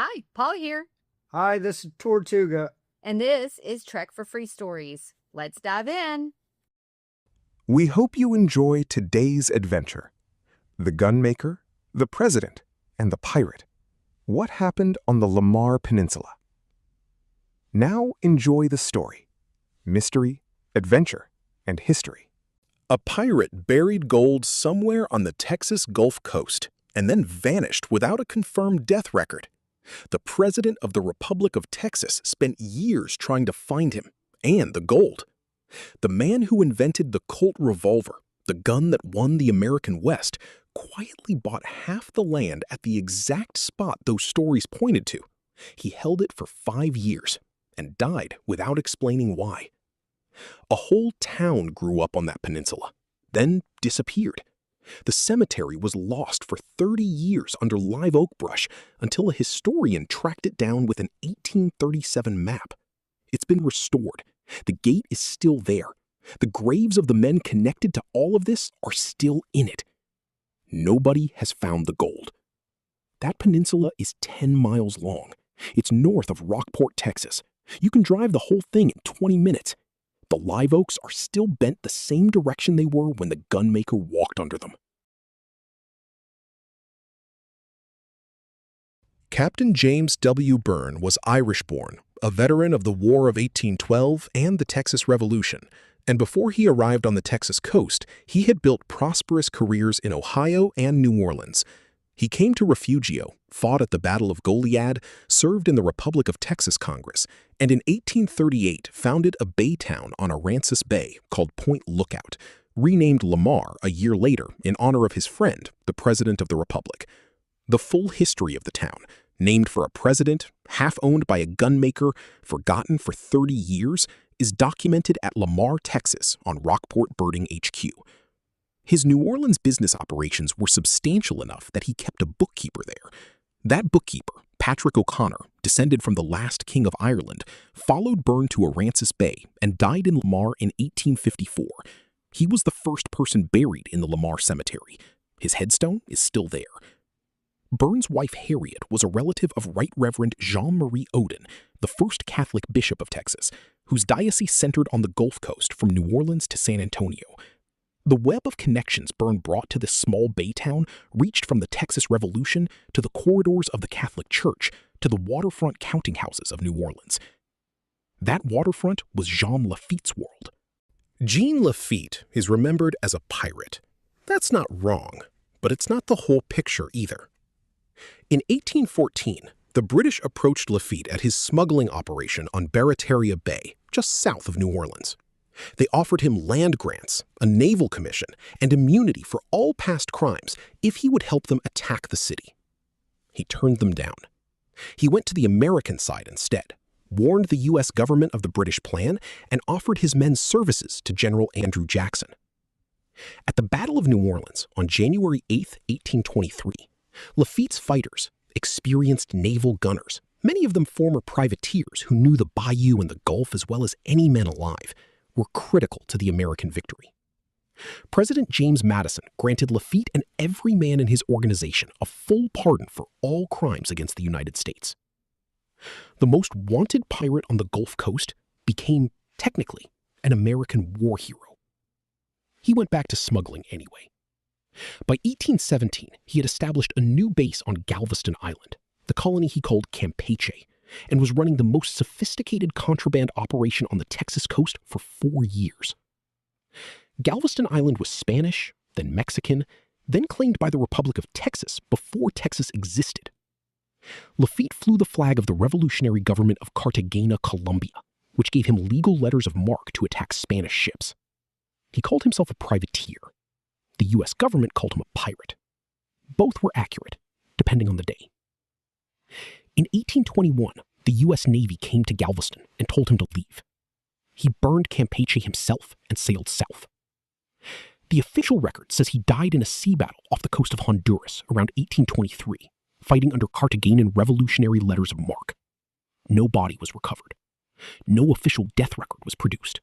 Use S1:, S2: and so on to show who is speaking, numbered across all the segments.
S1: Hi, Paul here.
S2: Hi, this is Tortuga.
S1: And this is Trek for Free Stories. Let's dive in.
S3: We hope you enjoy today's adventure. The gunmaker, the president, and the pirate. What happened on the Lamar Peninsula? Now enjoy the story. Mystery, adventure, and history.
S4: A pirate buried gold somewhere on the Texas Gulf Coast and then vanished without a confirmed death record. The president of the Republic of Texas spent years trying to find him and the gold. The man who invented the Colt revolver, the gun that won the American West, quietly bought half the land at the exact spot those stories pointed to. He held it for 5 years and died without explaining why. A whole town grew up on that peninsula, then disappeared. The cemetery was lost for 30 years under live oak brush until a historian tracked it down with an 1837 map. It's been restored. The gate is still there. The graves of the men connected to all of this are still in it. Nobody has found the gold. That peninsula is 10 miles long. It's north of Rockport, Texas. You can drive the whole thing in 20 minutes. The live oaks are still bent the same direction they were when the gunmaker walked under them. Captain James W. Byrne was Irish-born, a veteran of the War of 1812 and the Texas Revolution, and before he arrived on the Texas coast, he had built prosperous careers in Ohio and New Orleans. He came to Refugio, fought at the Battle of Goliad, served in the Republic of Texas Congress, and in 1838 founded a bay town on Aransas Bay called Point Lookout, renamed Lamar a year later in honor of his friend, the President of the Republic. The full history of the town, named for a president, half owned by a gunmaker, forgotten for 30 years, is documented at Lamar, Texas on Rockport Birding HQ. His New Orleans business operations were substantial enough that he kept a bookkeeper there. That bookkeeper, Patrick O'Connor, descended from the last king of Ireland, followed Byrne to Aransas Bay and died in Lamar in 1854. He was the first person buried in the Lamar Cemetery. His headstone is still there. Byrne's wife Harriet was a relative of Right Reverend Jean-Marie Odin, the first Catholic bishop of Texas, whose diocese centered on the Gulf Coast from New Orleans to San Antonio. The web of connections Byrne brought to this small bay town reached from the Texas Revolution to the corridors of the Catholic Church to the waterfront counting houses of New Orleans. That waterfront was Jean Lafitte's world. Jean Lafitte is remembered as a pirate. That's not wrong, but it's not the whole picture either. In 1814, the British approached Lafitte at his smuggling operation on Barataria Bay, just south of New Orleans. They offered him land grants, a naval commission, and immunity for all past crimes if he would help them attack the city. He turned them down. He went to the American side instead, warned the U.S. government of the British plan, and offered his men services to General Andrew Jackson. At the Battle of New Orleans on January 8, 1823, Lafitte's fighters, experienced naval gunners, many of them former privateers who knew the bayou and the Gulf as well as any men alive, were critical to the American victory. President James Madison granted Lafitte and every man in his organization a full pardon for all crimes against the United States. The most wanted pirate on the Gulf Coast became, technically, an American war hero. He went back to smuggling anyway. By 1817, he had established a new base on Galveston Island, the colony he called Campeche, and was running the most sophisticated contraband operation on the Texas coast for 4 years. Galveston Island was Spanish, then Mexican, then claimed by the Republic of Texas before Texas existed. Lafitte flew the flag of the revolutionary government of Cartagena, Colombia, which gave him legal letters of marque to attack Spanish ships. He called himself a privateer. The U.S. government called him a pirate. Both were accurate, depending on the day. In 1821, the U.S. Navy came to Galveston and told him to leave. He burned Campeche himself and sailed south. The official record says he died in a sea battle off the coast of Honduras around 1823, fighting under Cartagena revolutionary letters of marque. No body was recovered. No official death record was produced.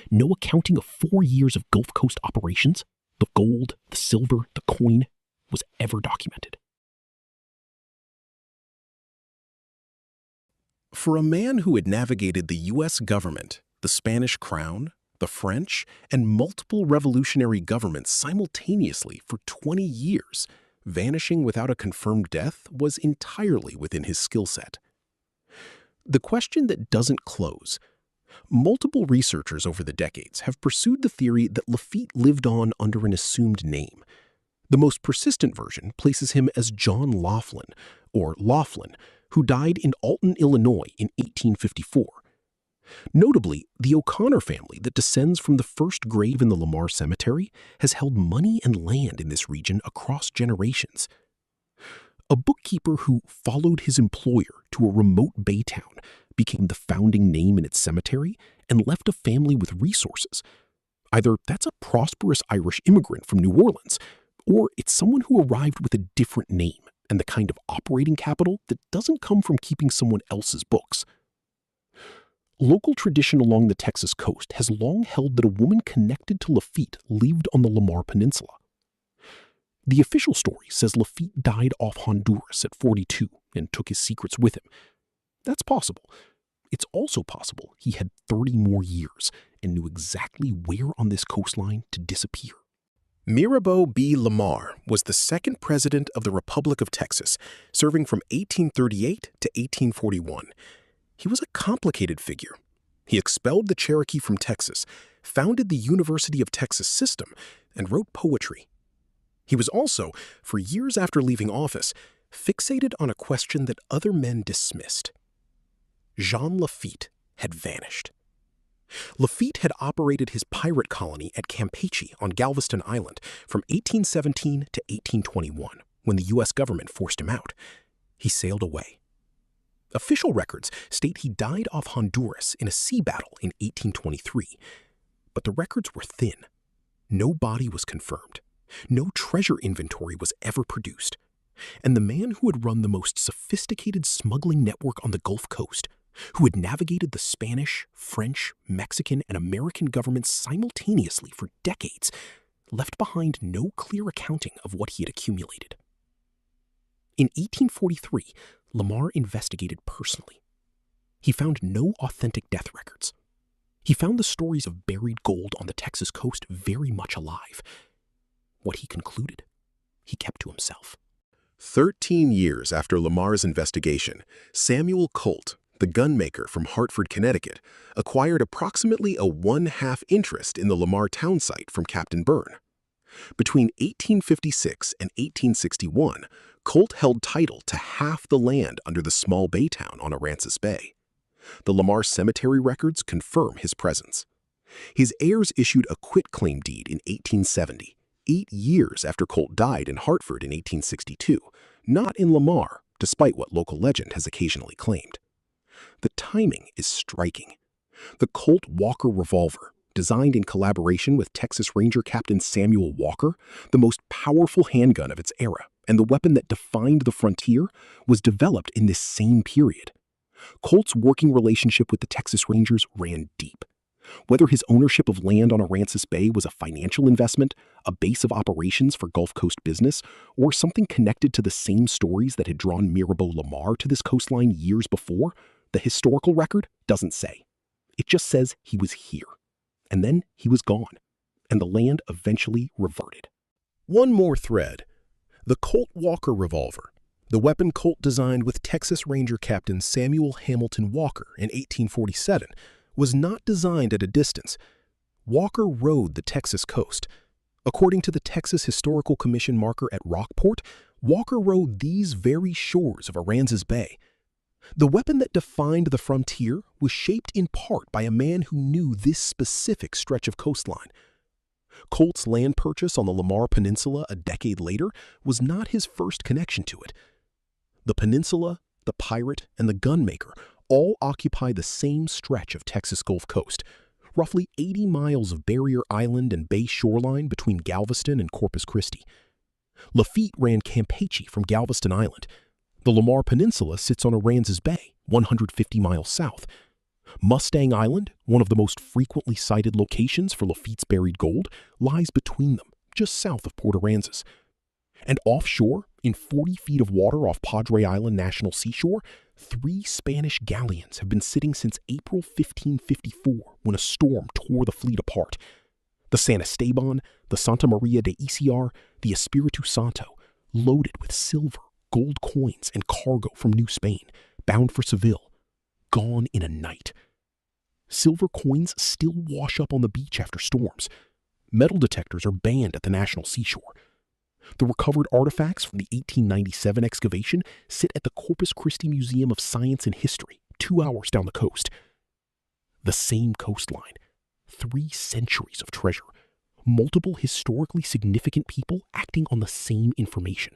S4: No accounting of 4 years of Gulf Coast operations, the gold, the silver, the coin, was ever documented. For a man who had navigated the U.S. government, the Spanish crown, the French, and multiple revolutionary governments simultaneously for 20 years, vanishing without a confirmed death was entirely within his skill set. The question that doesn't close. Multiple researchers over the decades have pursued the theory that Lafitte lived on under an assumed name. The most persistent version places him as John Laughlin, or Laughlin, who died in Alton, Illinois in 1854. Notably, the O'Connor family that descends from the first grave in the Lamar Cemetery has held money and land in this region across generations. A bookkeeper who followed his employer to a remote bay town became the founding name in its cemetery and left a family with resources. Either that's a prosperous Irish immigrant from New Orleans, or it's someone who arrived with a different name and the kind of operating capital that doesn't come from keeping someone else's books. Local tradition along the Texas coast has long held that a woman connected to Lafitte lived on the Lamar Peninsula. The official story says Lafitte died off Honduras at 42 and took his secrets with him. That's possible. It's also possible he had 30 more years and knew exactly where on this coastline to disappear. Mirabeau B. Lamar was the second president of the Republic of Texas, serving from 1838 to 1841. He was a complicated figure. He expelled the Cherokee from Texas, founded the University of Texas system, and wrote poetry. He was also, for years after leaving office, fixated on a question that other men dismissed. Jean Lafitte had vanished. Lafitte had operated his pirate colony at Campeche on Galveston Island from 1817 to 1821, when the U.S. government forced him out. He sailed away. Official records state he died off Honduras in a sea battle in 1823, but the records were thin. No body was confirmed. No treasure inventory was ever produced. And the man who had run the most sophisticated smuggling network on the Gulf Coast, who had navigated the Spanish, French, Mexican, and American governments simultaneously for decades, left behind no clear accounting of what he had accumulated. In 1843, Lamar investigated personally. He found no authentic death records. He found the stories of buried gold on the Texas coast very much alive. What he concluded, he kept to himself. 13 years after Lamar's investigation, Samuel Colt, the gunmaker from Hartford, Connecticut, acquired approximately a 1/2 interest in the Lamar town site from Captain Byrne. Between 1856 and 1861, Colt held title to half the land under the small bay town on Aransas Bay. The Lamar cemetery records confirm his presence. His heirs issued a quitclaim deed in 1870, 8 years after Colt died in Hartford in 1862, not in Lamar, despite what local legend has occasionally claimed. The timing is striking. The Colt Walker revolver, designed in collaboration with Texas Ranger Captain Samuel Walker, the most powerful handgun of its era and the weapon that defined the frontier, was developed in this same period. Colt's working relationship with the Texas Rangers ran deep. Whether his ownership of land on Aransas Bay was a financial investment, a base of operations for Gulf Coast business, or something connected to the same stories that had drawn Mirabeau Lamar to this coastline years before, the historical record doesn't say. It just says he was here. And then he was gone, and the land eventually reverted. One more thread. The Colt Walker revolver, the weapon Colt designed with Texas Ranger Captain Samuel Hamilton Walker in 1847, was not designed at a distance. Walker rode the Texas coast. According to the Texas Historical Commission marker at Rockport, Walker rode these very shores of Aransas Bay. The weapon that defined the frontier was shaped in part by a man who knew this specific stretch of coastline. Colt's land purchase on the Lamar Peninsula a decade later was not his first connection to it. The peninsula, the pirate, and the gunmaker all occupy the same stretch of Texas Gulf Coast, roughly 80 miles of barrier island and bay shoreline between Galveston and Corpus Christi. Lafitte ran Campeche from Galveston Island. The Lamar Peninsula sits on Aransas Bay, 150 miles south. Mustang Island, one of the most frequently cited locations for Lafitte's buried gold, lies between them, just south of Port Aransas. And offshore, In 40 feet of water off Padre Island National Seashore, 3 Spanish galleons have been sitting since April 1554 when a storm tore the fleet apart. The San Esteban, the Santa Maria de Iciar, the Espiritu Santo, loaded with silver, gold coins, and cargo from New Spain, bound for Seville, gone in a night. Silver coins still wash up on the beach after storms. Metal detectors are banned at the National Seashore. The recovered artifacts from the 1897 excavation sit at the Corpus Christi Museum of Science and History, 2 hours down the coast. The same coastline, 3 centuries of treasure, multiple historically significant people acting on the same information.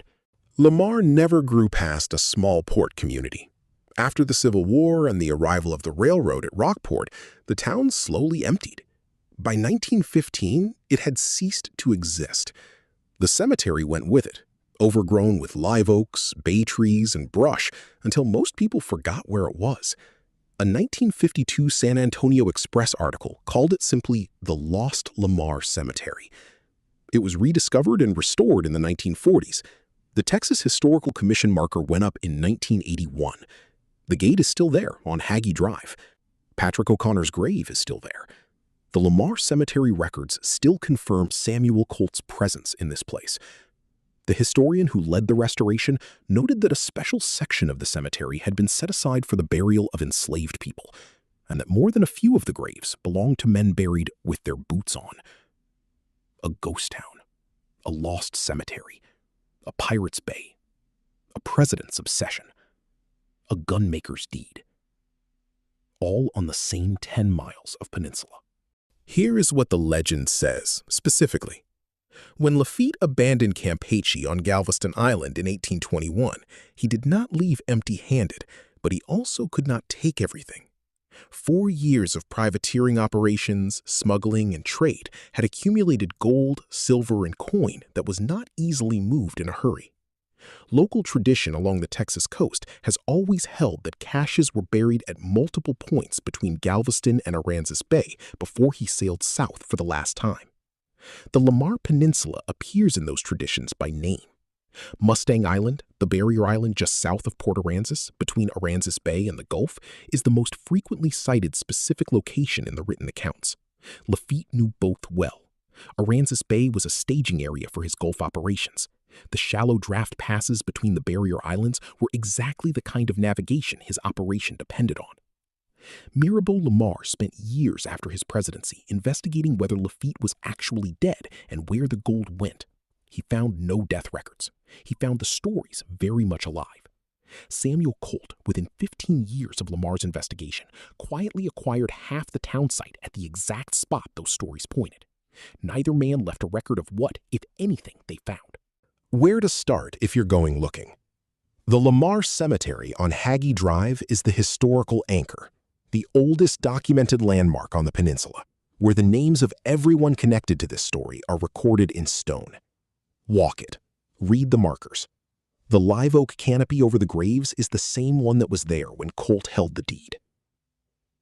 S3: Lamar never grew past a small port community. After the Civil War and the arrival of the railroad at Rockport, the town slowly emptied. By 1915, it had ceased to exist. The cemetery went with it, overgrown with live oaks, bay trees, and brush, until most people forgot where it was. A 1952 San Antonio Express article called it simply the Lost Lamar Cemetery. It was rediscovered and restored in the 1940s. The Texas Historical Commission marker went up in 1981. The gate is still there on Hagee Drive. Patrick O'Connor's grave is still there. The Lamar Cemetery records still confirm Samuel Colt's presence in this place. The historian who led the restoration noted that a special section of the cemetery had been set aside for the burial of enslaved people, and that more than a few of the graves belonged to men buried with their boots on. A ghost town, a lost cemetery, a pirate's bay, a president's obsession, a gunmaker's deed, all on the same 10 miles of peninsula. Here is what the legend says, specifically. When Lafitte abandoned Campeche on Galveston Island in 1821, he did not leave empty-handed, but he also could not take everything. 4 years of privateering operations, smuggling, and trade had accumulated gold, silver, and coin that was not easily moved in a hurry. Local tradition along the Texas coast has always held that caches were buried at multiple points between Galveston and Aransas Bay before he sailed south for the last time. The Lamar Peninsula appears in those traditions by name. Mustang Island, the barrier island just south of Port Aransas, between Aransas Bay and the Gulf, is the most frequently cited specific location in the written accounts. Lafitte knew both well. Aransas Bay was a staging area for his Gulf operations. The shallow draft passes between the barrier islands were exactly the kind of navigation his operation depended on. Mirabeau Lamar spent years after his presidency investigating whether Lafitte was actually dead and where the gold went. He found no death records. He found the stories very much alive. Samuel Colt, within 15 years of Lamar's investigation, quietly acquired half the town site at the exact spot those stories pointed. Neither man left a record of what, if anything, they found. Where to start if you're going looking? The Lamar Cemetery on Hagee Drive is the historical anchor, the oldest documented landmark on the peninsula, where the names of everyone connected to this story are recorded in stone. Walk it. Read the markers. The live oak canopy over the graves is the same one that was there when Colt held the deed.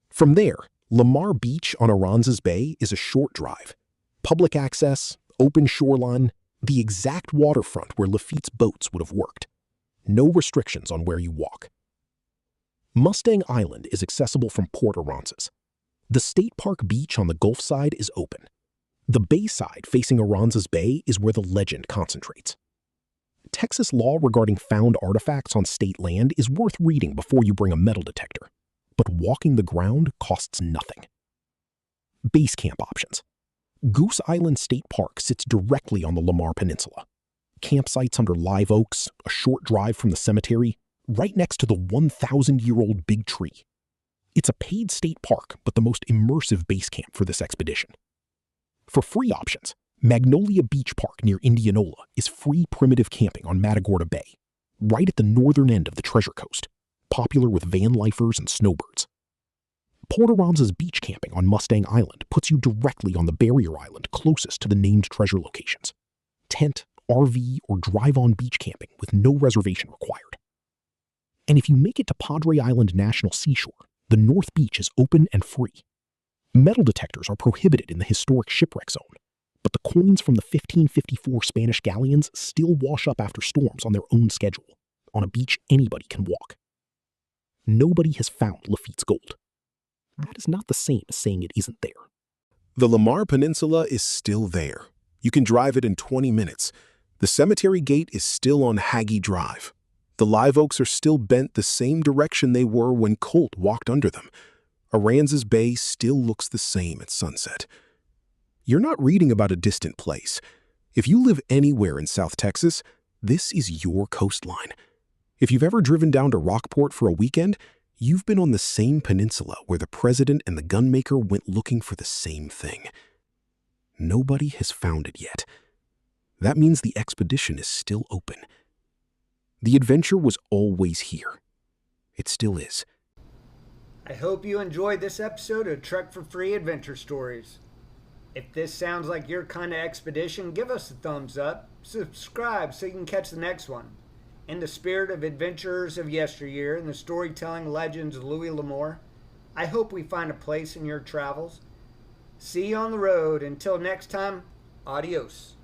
S3: From there, Lamar Beach on Aransas Bay is a short drive. Public access, open shoreline, the exact waterfront where Lafitte's boats would have worked. No restrictions on where you walk. Mustang Island is accessible from Port Aransas. The State Park beach on the Gulf side is open. The bay side facing Aransas Bay is where the legend concentrates. Texas law regarding found artifacts on state land is worth reading before you bring a metal detector, but walking the ground costs nothing. Base camp options. Goose Island State Park sits directly on the Lamar Peninsula. Campsites under live oaks, a short drive from the cemetery, right next to the 1,000-year-old big tree. It's a paid state park, but the most immersive base camp for this expedition. For free options, Magnolia Beach Park near Indianola is free primitive camping on Matagorda Bay, right at the northern end of the Treasure Coast, popular with van lifers and snowbirds. Port Aransas beach camping on Mustang Island puts you directly on the barrier island closest to the named treasure locations. Tent, RV, or drive-on beach camping with no reservation required. And if you make it to Padre Island National Seashore, the North Beach is open and free. Metal detectors are prohibited in the historic shipwreck zone,
S4: but the coins from the 1554 Spanish galleons still wash up after storms on their own schedule, on a beach anybody can walk. Nobody has found Lafitte's gold. That is not the same as saying it isn't there.
S3: The Lamar Peninsula is still there. You can drive it in 20 minutes. The cemetery gate is still on Haggie Drive. The live oaks are still bent the same direction they were when Colt walked under them. Aransas Bay still looks the same at sunset. You're not reading about a distant place. If you live anywhere in South Texas, this is your coastline. If you've ever driven down to Rockport for a weekend, you've been on the same peninsula where the president and the gunmaker went looking for the same thing. Nobody has found it yet. That means the expedition is still open. The adventure was always here. It still is.
S2: I hope you enjoyed this episode of Trek for Free Adventure Stories. If this sounds like your kind of expedition, give us a thumbs up, subscribe so you can catch the next one. In the spirit of adventurers of yesteryear and the storytelling legends of Louis L'Amour, I hope we find a place in your travels. See you on the road. Until next time, adios.